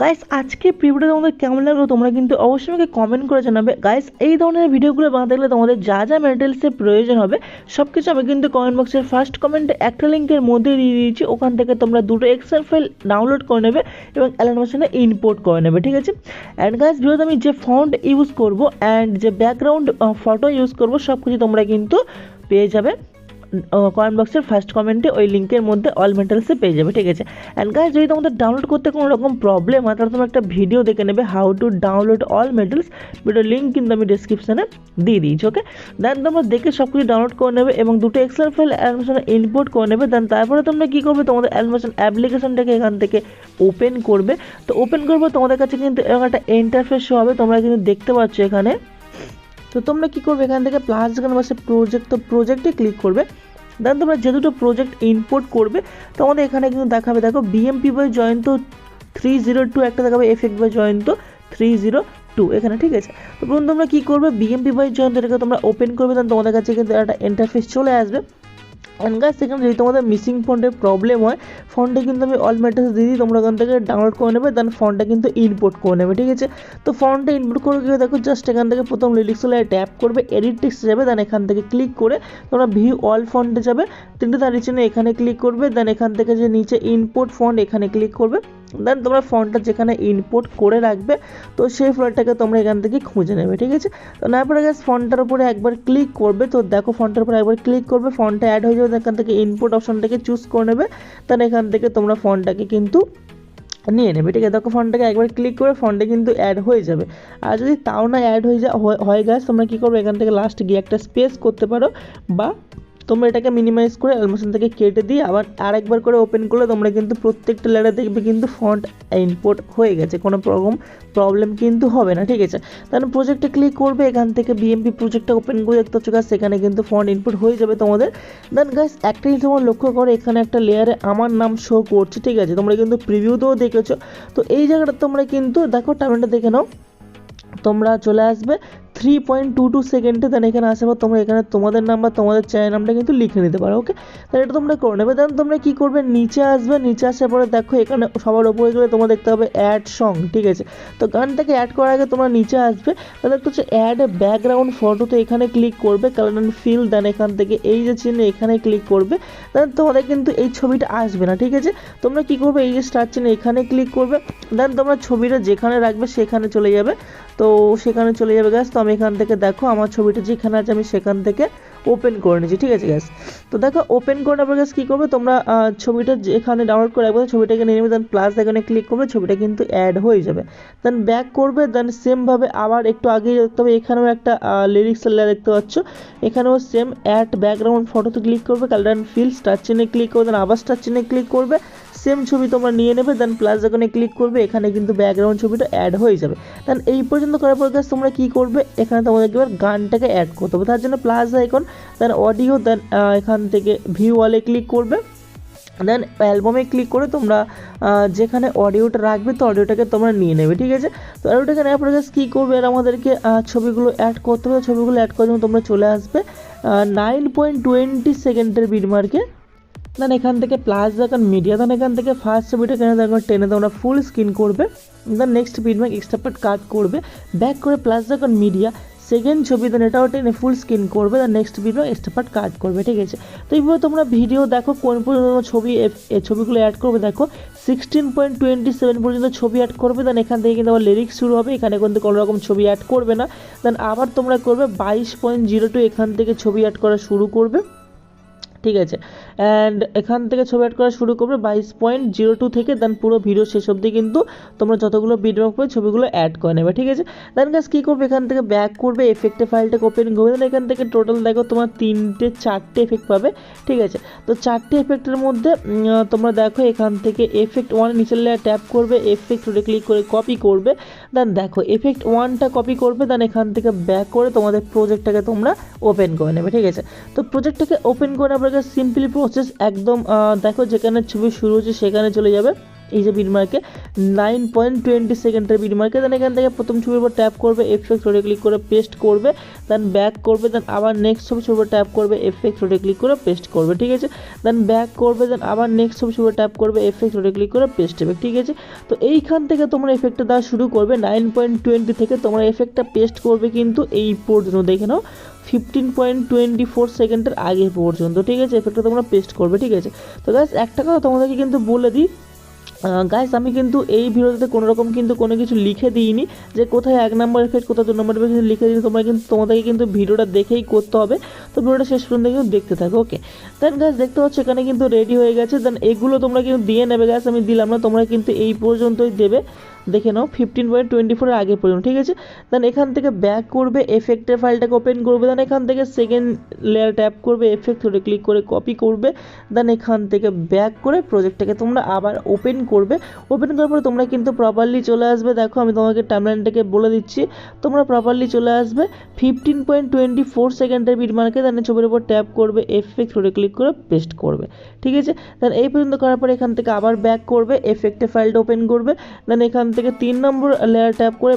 Guys আজকে ভিডিওটা তোমাদের কেমন লাগলো তোমরা কিন্তু অবশ্যই আমাকে কমেন্ট করে জানাবে। গাইস এই ধরনের ভিডিওগুলো বানাতে গেলে তোমাদের যা যা ম্যাটেরিয়ালসের প্রয়োজন হবে সব কিছু আমি কিন্তু কমেন্ট বক্সের ফার্স্ট কমেন্টে একটা লিঙ্কের মধ্যে দিয়ে দিয়েছি। ওখান থেকে তোমরা দুটো এক্সেল ফাইল ডাউনলোড করে নেবে এবং অ্যানিমেশনে ইম্পোর্ট করে নেবে, ঠিক আছে। অ্যান্ড গাইস ভিডিওতে আমি যে ফন্ট ইউজ করব অ্যান্ড যে ব্যাকগ্রাউন্ড ফটো ইউজ করব সব কিছু তোমরা কিন্তু পেয়ে যাবে কমেন্ট বক্সের ফার্স্ট কমেন্টে, ওই লিঙ্কের মধ্যে অল মেটেরিয়ালসে পেয়ে যাবে, ঠিক আছে। অ্যান্ড গাইস যদি তোমাদের ডাউনলোড করতে কোনো রকম প্রবলেম হয় তাহলে তোমরা একটা ভিডিও দেখে নেবে how to download all materials, ভিডিওর লিঙ্ক কিন্তু আমি ডিসক্রিপশানে দিয়ে দিয়েছি, ওকে। দেন তোমরা দেখে সব কিছু ডাউনলোড করে নেবে এবং দুটো এক্সেল ফাইল অ্যানিমেশনে ইম্পোর্ট করে নেবে। দেন তারপরে তোমরা কী করবে, তোমাদের অ্যানিমেশন অ্যাপ্লিকেশনটাকে এখান থেকে ওপেন করবে। তো ওপেন করবে তোমাদের কাছে কিন্তু এরকম একটা ইন্টারফেস শো হবে, তোমরা কিন্তু দেখতে পাচ্ছ এখানে। তো তোমরা কী করবে, এখান থেকে প্লাস যেখানে বসে প্রজেক্ট, তো প্রজেক্টে ক্লিক করবে। দেন তোমরা যে দুটো প্রজেক্ট ইম্পোর্ট করবে তোমাদের এখানে কিন্তু দেখাবে, দেখো বিএমপি বাই জয়ন্ত 302 একটা দেখাবে, এফেক্ট বাই জয়ন্ত 302 এখানে, ঠিক আছে। তো প্রথম তোমরা কী করবে, বিএমপি বাই জয়ন্ত এটাকে তোমরা ওপেন করবে। দেন তোমাদের কাছে কিন্তু একটা ইন্টারফেস চলে আসবে। অ্যান্ড গাইস সেখানে যদি তোমাদের মিসিং ফন্টের প্রবলেম হয়, ফন্টে কিন্তু আমি অল ম্যাটার্স দিয়ে দিই, তোমরা ওখান থেকে ডাউনলোড করে নেবে। দেন ফন্টটা কিন্তু ইম্পোর্ট করে নেবে, ঠিক আছে। তো ফন্টটা ইম্পোর্ট করে গিয়ে দেখো জাস্ট এখান থেকে প্রথম লিরিক্স লাইনে ট্যাপ করবে, এডিট টেক্সট যাবে। দেন এখান থেকে ক্লিক করে তোমরা ভিউ অল ফন্টে যাবে, তিনটে তার নিচে এখানে ক্লিক করবে। দেন এখান থেকে যে নিচে ইম্পোর্ট ফন্ট এখানে ক্লিক করবে। দেন তোমরা ফন্টটা যেখানে ইম্পোর্ট করে রাখবে তো সেই ফন্টটাকে তোমরা এখান থেকে খুঁজে নেবে, ঠিক আছে। তো তারপরে গাইস ফন্টটার উপরে একবার ক্লিক করবে, তো দেখো ফন্টটার উপরে একবার ক্লিক করবে, ফন্টটা অ্যাড হয়ে যাবে। এখান থেকে ইনপুট অপশনটাকে চুজ করে নেবে। দেন এখান থেকে তোমরা ফন্টটাকে কিন্তু নিয়ে নেবে, ঠিক আছে। দেখো ফন্টটাকে একবার ক্লিক করে ফন্টে কিন্তু অ্যাড হয়ে যাবে। আর যদি তাও না অ্যাড হয়ে গাইস তোমরা কী করবে, এখান থেকে লাস্ট গিয়ে একটা স্পেস করতে পারো, বা তোমরা এটাকে মিনিমাইজ করে অ্যানিমেশন থেকে কেটে দিয়ে আবার আরেকবার করে ওপেন করলে তোমরা কিন্তু প্রত্যেকটা লেয়ারে দেখবে কিন্তু ফন্ট ইম্পোর্ট হয়ে গেছে, কোনো রকম প্রবলেম কিন্তু হবে না, ঠিক আছে। তাহলে প্রজেক্টে ক্লিক করবে, এখান থেকে বিএমপি প্রজেক্টটা ওপেন করে দেখতে হচ্ছে গাছ, সেখানে কিন্তু ফন্ট ইনপুট হয়ে যাবে তোমাদের। দেন গাইস একটা জিনিস তোমরা লক্ষ্য করো, এখানে একটা লেয়ারে আমার নাম শো করছে, ঠিক আছে। তোমরা কিন্তু প্রিভিউতেও দেখেছো। তো এই জায়গাটা তোমরা কিন্তু দেখো টাইমটা দেখে নাও, তোমরা চলে আসবে 3.22 সেকেন্ডে। দেন এখানে আসার পর তোমরা এখানে তোমাদের নাম বা তোমাদের চ্যানেল নামটা কিন্তু লিখে নিতে পারো, ওকে। তাহলে এটা তোমরা করে নেবে। দেন তোমরা কী করবে, নিচে আসবে, নিচে আসার পরে দেখো এখানে সবার উপরে গেলে তোমরা দেখতে হবে অ্যাড সং, ঠিক আছে। তো গানটাকে অ্যাড করার আগে তোমরা নিচে আসবে, তাহলে দেখতে হচ্ছে অ্যাড ব্যাকগ্রাউন্ড ফটো, তো এখানে ক্লিক করবে, কালার অ্যান্ড ফিল। দেন এখান থেকে এই যে চিহ্ন এখানে ক্লিক করবে। দেন তোমাদের কিন্তু এই ছবিটা আসবে না, ঠিক আছে। তোমরা কী করবে, এই যে স্টার চিহ্ন এখানে ক্লিক করবে। দেন তোমরা ছবিটা যেখানে রাখবে সেখানে চলে যাবে, তো সেখানে চলে যাবে গ্যাস। তো আমি এখান থেকে দেখো আমার ছবিটা যেখানে আছে আমি সেখান থেকে ওপেন করে নিচ্ছি, ঠিক আছে গ্যাস। তো দেখো ওপেন করে নেবার গ্যাস কী করবে, তোমরা ছবিটা যেখানে ডাউনলোড করে রাখবে ছবিটাকে নিয়ে নেবে। দেন প্লাস এখানে ক্লিক করবে, ছবিটা কিন্তু অ্যাড হয়ে যাবে। দেন ব্যাক করবে, দেন সেমভাবে আবার একটু আগেই দেখতে হবে, এখানেও একটা লিরিক্স লেয়ার দেখতে পাচ্ছ, এখানেও সেম অ্যাড ব্যাকগ্রাউন্ড ফটোতে ক্লিক করবে, কালার অ্যান্ড ফিল স্টার চিহ্নে ক্লিক করবে। দেন আবার স্টার চিহ্নে ক্লিক করবে, সেম ছবি তোমরা নিয়ে নেবে। দেন প্লাস এখানে ক্লিক করবে, এখানে কিন্তু ব্যাকগ্রাউন্ড ছবিটা অ্যাড হয়ে যাবে। দেন এই পর্যন্ত করার পর গাছ তোমরা কী করবে, এখানে তোমাদেরকে এবার গানটাকে অ্যাড করতে হবে। তার জন্য প্লাস আইকন, দেন অডিও, দেন এখান থেকে ভিউ ওয়ালে ক্লিক করবে। দেন অ্যালবামে ক্লিক করে তোমরা যেখানে অডিওটা রাখবে তো অডিওটাকে তোমরা নিয়ে নেবে, ঠিক আছে। তো অডিওটাকে নেওয়ার পরে কী করবে, আর আমাদেরকে ছবিগুলো অ্যাড করতে হবে। ছবিগুলো অ্যাড করার জন্য তোমরা চলে আসবে 9.20 সেকেন্ডের বিটমার্কে। দেন এখান থেকে প্লাস যখন মিডিয়া, দেন এখান থেকে ফার্স্ট ছবিটা দেখো টেনে তোমরা ফুল স্ক্রিন করবে। দেন নেক্সট বিটমার্ক এক্সট্রা পার্ট কাট করবে, ব্যাক করে প্লাস যখন মিডিয়া সেকেন্ড ছবি, দেন এটাও টেনে ফুল স্ক্রিন করবে। দেন নেক্সট বিটমার্ক এক্সট্রা পার্ট কাট করবে, ঠিক আছে। তো এইভাবে তোমরা ভিডিও দেখো কোন পর্যন্ত ছবি ছবিগুলো অ্যাড করবে, দেখো 16.27 পর্যন্ত ছবি অ্যাড করবে। দেন এখান থেকে কিন্তু আবার লিরিক্স শুরু হবে, এখানে কিন্তু কোনো রকম ছবি অ্যাড করবে না। দেন আবার তোমরা করবে 22.02, এখান থেকে ছবি অ্যাড করা শুরু করবে, ঠিক আছে। অ্যান্ড এখান থেকে ছবি অ্যাড করা শুরু করবে 22.02 থেকে। দেন পুরো ভিডিও শেষ অবধি কিন্তু তোমরা যতগুলো বিটমার্ক পাবে ছবিগুলো অ্যাড করে নেবে, ঠিক আছে। দেন গাছ কী করবে, এখান থেকে ব্যাক করবে, এফেক্টে ফাইলটাকে ওপেন করবে। দেন এখান থেকে টোটাল দেখো তোমার 4টে এফেক্ট পাবে, ঠিক আছে। তো 4টে এফেক্টের মধ্যে তোমরা দেখো এখান থেকে এফেক্ট 1 নিচের লেয়ার ট্যাপ করবে, এফেক্ট 2 ক্লিক করে কপি করবে। দেন দেখো এফেক্ট 1টা কপি করবে। দেন এখান থেকে ব্যাক করে তোমাদের প্রজেক্টটাকে তোমরা ওপেন করে নেবে, ঠিক আছে। তো প্রজেক্টটাকে ওপেন করে আপনাকে সিম্পলি প্রসেস একদম দেখো যেখানে ছবি শুরু হচ্ছে সেখানে চলে যাবে। এই যে বিট মার্কে 9.20 সেকেন্ডের বিট মার্কে। দেন এখান থেকে প্রথম ছবির উপর ট্যাপ করবে, এফেক্ট রোডে ক্লিক করে পেস্ট করবে, দেন ব্যাক করবে, দেন আবার নেক্সট ছবির উপর ট্যাপ করবে, এফেক্ট রোডে ক্লিক করে পেস্ট করবে, ঠিক আছে। দেন ব্যাক করবে, দেন আবার নেক্সট ছবির উপর ট্যাপ করবে, এফেক্ট রোডে ক্লিক করে পেস্ট হবে, ঠিক আছে। তো এইখান থেকে তোমরা এফেক্টটা দেওয়া শুরু করবে 9.20 থেকে তোমরা এফেক্টটা পেস্ট করবে কিন্তু এই পর্যন্ত, দেখে নাও 15.24 সেকেন্ডের আগে পর্যন্ত, ঠিক আছে। এফেক্টটা তোমরা পেস্ট করবে, ঠিক আছে। তো গাইস একটা কথা তোমাদেরকে কিন্তু বলে দিই গাইস, আমি কিন্তু এই ভিডিওতে কোনো রকম কিন্তু কোনো কিছু লিখে দিইনি যে কোথায় 1 নম্বর এফেক্ট কোথায় 2 নম্বর এফেক্ট লিখে দিই। তোমরা কিন্তু তোমাদেরকে কিন্তু ভিডিওটা দেখেই করতে হবে। তো ভিডিওটা শেষ পর্যন্ত কিন্তু দেখতে থাকো, ওকে। দেন গাইস দেখতে পাচ্ছ এখানে কিন্তু রেডি হয়ে গেছে। দেন এগুলো তোমরা কিন্তু দিয়ে নেবে গাইস, আমি দিলাম না, তোমরা কিন্তু এই পর্যন্তই দেবে, দেখে নাও 15.24 এর আগে পর্যন্ত, ঠিক আছে। দেন এখান থেকে ব্যাক করবে, এফেক্টের ফাইলটাকে ওপেন করবে, দেন এখান থেকে সেকেন্ড লেয়ার ট্যাপ করবে, এফেক্ট ধরে ক্লিক করে কপি করবে, দেন এখান থেকে ব্যাক করে প্রজেক্টটাকে তোমরা আবার ওপেন করবে। ওপেন করার পরে তোমরা কিন্তু প্রপারলি চলে আসবে, দেখো আমি তোমাকে টাইমলাইনটাকে বলে দিচ্ছি, তোমরা প্রপারলি চলে আসবে 15.24 সেকেন্ডের বিট মার্কে। দেন ছবির উপর ট্যাপ করবে, এফেক্ট ধরে ক্লিক করে পেস্ট করবে, ঠিক আছে। দেন এই পর্যন্ত করার পরে এখান থেকে আবার ব্যাক করবে, এফেক্টের ফাইলটা ওপেন করবে, দেন এখান থেকে 3 নম্বর লেয়ার ট্যাপ করে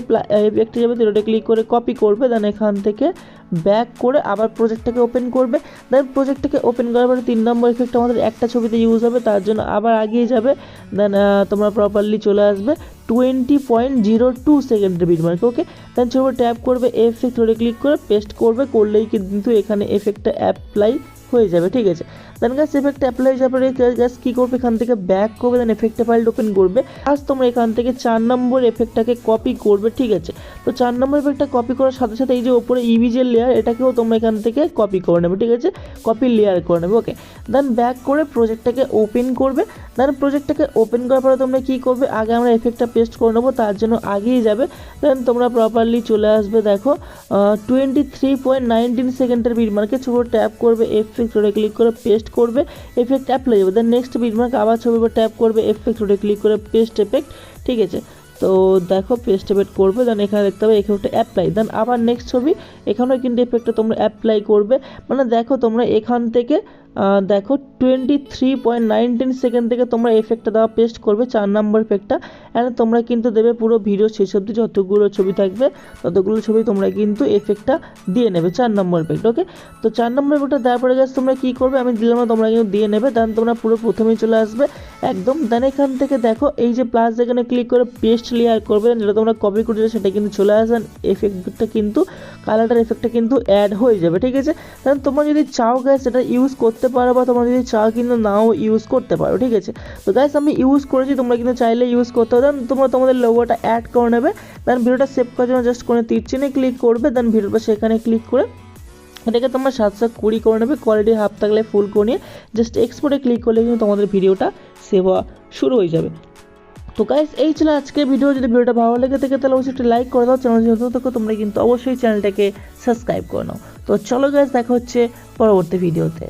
এফেক্টে যাবে, তিনটে ক্লিক করে কপি করবে, দেন এখান থেকে ব্যাক করে আবার প্রজেক্টটাকে ওপেন করবে। দেন প্রজেক্টটাকে ওপেন করার পরে 3 নম্বর এফেক্ট আমাদের একটা ছবিতে ইউজ হবে, তার জন্য আবার আগিয়ে যাবে। দেন তোমরা প্রপারলি চলে আসবে 20.02 সেকেন্ডের বিট মার্ক, ওকে। দেন ছবি ট্যাপ করবে, এফেক্ট ধরে ক্লিক করে পেস্ট করবে, করলেই কিন্তু এখানে এফেক্টটা অ্যাপ্লাই হয়ে যাবে, ঠিক আছে। দেন গাইস এফেক্ট অ্যাপ্লাই হয়ে যাওয়ার পরে গাইস কী করবে, এখান থেকে ব্যাক করবে, দেন এফেক্টে ফাইল ওপেন করবে। আজ তোমরা এখান থেকে 4 নম্বর এফেক্টটাকে কপি করবে, ঠিক আছে। তো 4 নম্বর এফেক্টটা কপি করার সাথে সাথে এই যে উপরে ইভিজের লেয়ার, এটাকেও তোমরা এখান থেকে কপি করে নেবে, ঠিক আছে, কপি লেয়ার করে নেবে, ওকে। দেন ব্যাক করে প্রজেক্টটাকে ওপেন করবে। দেন প্রজেক্টটাকে ওপেন করার পরে তোমরা কী করবে, আগে আমরা এফেক্টটা পেস্ট করে নেবো, তার জন্য আগিয়ে যাবে। দেন তোমরা প্রপারলি চলে আসবে, দেখো 23.19 সেকেন্ডের বিট মার্কে ছবি ট্যাপ করবে, এফেক্ট রোডে ক্লিক করে পেস্ট করবে, এফেক্ট অ্যাপ্লাই হবে। দেন নেক্সট বিট মার্ক আবার ছবির উপর ট্যাপ করবে, এফেক্ট রোডে ক্লিক করে পেস্ট এফেক্ট, ঠিক আছে। তো দেখো পেস্ট এফেক্ট করবে, দেন এখানে দেখতে হবে এফেক্টটা অ্যাপ্লাই, দেন আবার নেক্সট ছবি, এখানেও কিন্তু এফেক্টটা তোমরা অ্যাপ্লাই করবে। মানে দেখো তোমরা এখান থেকে দেখো 23.19 সেকেন্ড থেকে তোমরা এফেক্টটা দেওয়া পেস্ট করবে 4 নম্বর এফেক্টটা, অ্যান্ড তোমরা কিন্তু দেবে পুরো ভিডিও শেষ অবধি যতগুলো ছবি থাকবে ততগুলো ছবি তোমরা কিন্তু এফেক্টটা দিয়ে নেবে 4 নম্বর এফেক্ট, ওকে। তো 4 নম্বর এফেক্টটা দেওয়ার পরে গাইস তোমরা কী করবে, আমি দিলাম না, তোমরা কিন্তু দিয়ে নেবে। দেন তোমরা পুরো প্রথমেই চলে আসবে একদম, দেন এখান থেকে দেখো এই যে প্লাস এখানে ক্লিক করে পেস্ট লেয়ার করবে, যেটা তোমরা কপি করেছো সেটা কিন্তু চলে আসবে, এফেক্টটা কিন্তু কালারটার এফেক্টটা কিন্তু অ্যাড হয়ে যাবে, ঠিক আছে। দেন তোমরা যদি চাও গাইস সেটা ইউজ করতে পারো, বা তোমরা যদি চাও কিন্তু নাও ইউজ করতে পারো, ঠিক আছে। তো গাইস আমি ইউজ করেছি, তোমরা কিন্তু চাইলে ইউজ করতে হবে। দেন তোমরা তোমাদের লোগোটা অ্যাড করে নেবে। দেন ভিডিওটা সেভ করার জন্য জাস্ট কোনো তীর চিহ্নে ক্লিক করবে, দেন ভিডিওটা সেখানে ক্লিক করে এটাকে তোমরা 720 করে নেবে, কোয়ালিটি হাফ থাকলে ফুল করে নিয়ে জাস্ট এক্সপোর্টে ক্লিক করলে কিন্তু তোমাদের ভিডিওটা সেভ হওয়া শুরু হয়ে যাবে। তো গাইস এই ছিল আজকের ভিডিও। যদি ভিডিওটা ভালো লেগে থাকে তাহলে অবশ্যই একটা লাইক করে দাও, চ্যানেল যদি নতুন থাকো তোমরা কিন্তু অবশ্যই চ্যানেলটাকে সাবস্ক্রাইব করে নাও। তো চলো গাইস দেখা হচ্ছে পরবর্তী ভিডিওতে।